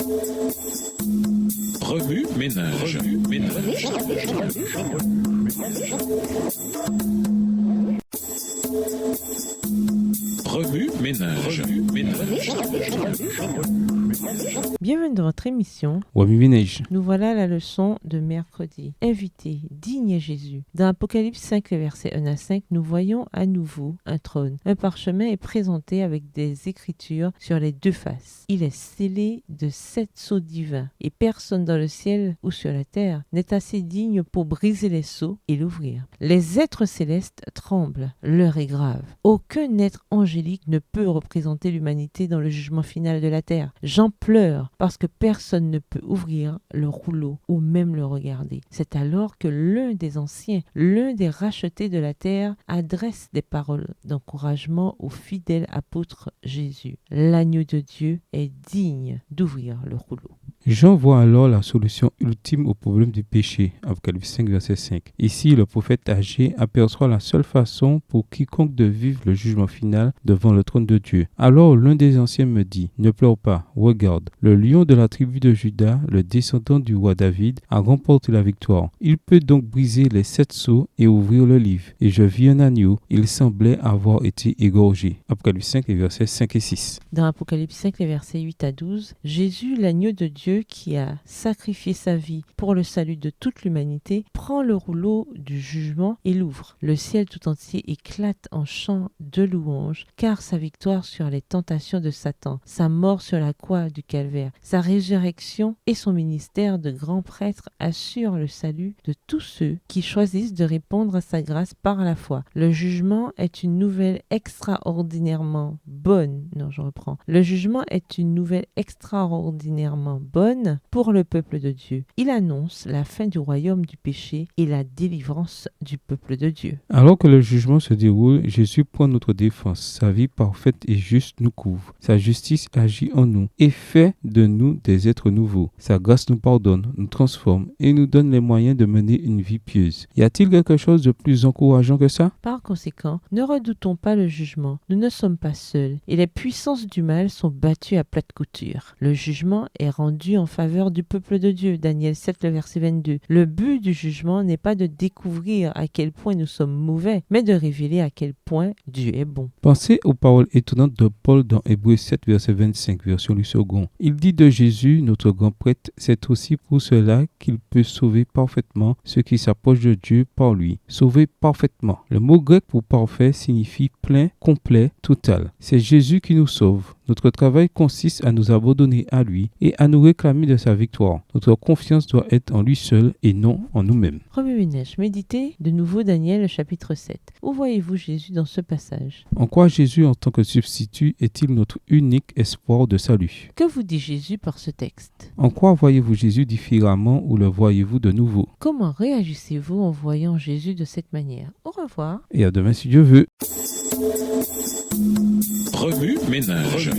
Remue ménage. Remue ménage. Bienvenue dans votre émission. Remue ménage. Nous voilà à la leçon de mercredi. Invité, digne Jésus. Dans Apocalypse 5, versets 1 à 5, nous voyons à nouveau un trône. Un parchemin est présenté avec des écritures sur les deux faces. Il est scellé de 7 sceaux divins et personne dans le ciel ou sur la terre n'est assez digne pour briser les sceaux et l'ouvrir. Les êtres célestes tremblent. L'heure est grave. Aucun être angélique ne peut représenter l'humanité dans le jugement final de la terre. J'en pleure parce que personne ne peut ouvrir le rouleau ou même le regarder. C'est alors que l'un des anciens, l'un des rachetés de la terre, adresse des paroles d'encouragement au fidèle apôtre Jésus. L'agneau de Dieu est digne d'ouvrir le rouleau. Jean voit alors la solution ultime au problème du péché, Apocalypse 5, verset 5. Ici, le prophète Agé aperçoit la seule façon pour quiconque de vivre le jugement final devant le trône de Dieu. Alors l'un des anciens me dit, ne pleure pas, regarde, le lion de la tribu de Juda, le descendant du roi David, a remporté la victoire. Il peut donc briser les 7 sceaux et ouvrir le livre. Et je vis un agneau, il semblait avoir été égorgé. Apocalypse 5, versets 5 et 6. Dans Apocalypse 5, les versets 8 à 12, Jésus, l'agneau de Dieu qui a sacrifié sa vie pour le salut de toute l'humanité, prend le rouleau du jugement et l'ouvre. Le ciel tout entier éclate en chants de louange, car sa victoire sur les tentations de Satan, sa mort sur la croix du calvaire, sa résurrection et son ministère de grand prêtre assurent le salut de tous ceux qui choisissent de répondre à sa grâce par la foi. Le jugement est une nouvelle extraordinairement bonne. Le jugement est une nouvelle extraordinairement bonne pour le peuple de Dieu. Il annonce la fin du royaume du péché et la délivrance du peuple de Dieu. Alors que le jugement se déroule, Jésus prend notre défense. Sa vie parfaite et juste nous couvre. Sa justice agit en nous et fait de nous des êtres nouveaux. Sa grâce nous pardonne, nous transforme et nous donne les moyens de mener une vie pieuse. Y a-t-il quelque chose de plus encourageant que ça? Par conséquent, ne redoutons pas le jugement. Nous ne sommes pas seuls et les puissances du mal sont battues à plate couture. Le jugement est rendu en faveur du peuple de Dieu. Daniel 7, le verset 22. Le but du jugement n'est pas de découvrir à quel point nous sommes mauvais, mais de révéler à quel point Dieu est bon. Pensez aux paroles étonnantes de Paul dans Hébreux 7, verset 25, version du second. Il dit de Jésus, notre grand prêtre, c'est aussi pour cela qu'il peut sauver parfaitement ceux qui s'approchent de Dieu par lui. Sauver parfaitement. Le mot grec pour parfait signifie plein, complet, total. C'est Jésus qui nous sauve. Notre travail consiste à nous abandonner à lui et à nous réclamer de sa victoire. Notre confiance doit être en lui seul et non en nous-mêmes. Remue ménage, méditez de nouveau Daniel chapitre 7. Où voyez-vous Jésus dans ce passage? En quoi Jésus en tant que substitut est-il notre unique espoir de salut? Que vous dit Jésus par ce texte? En quoi voyez-vous Jésus différemment ou le voyez-vous de nouveau? Comment réagissez-vous en voyant Jésus de cette manière? Au revoir. Et à demain si Dieu veut. Remue ménage.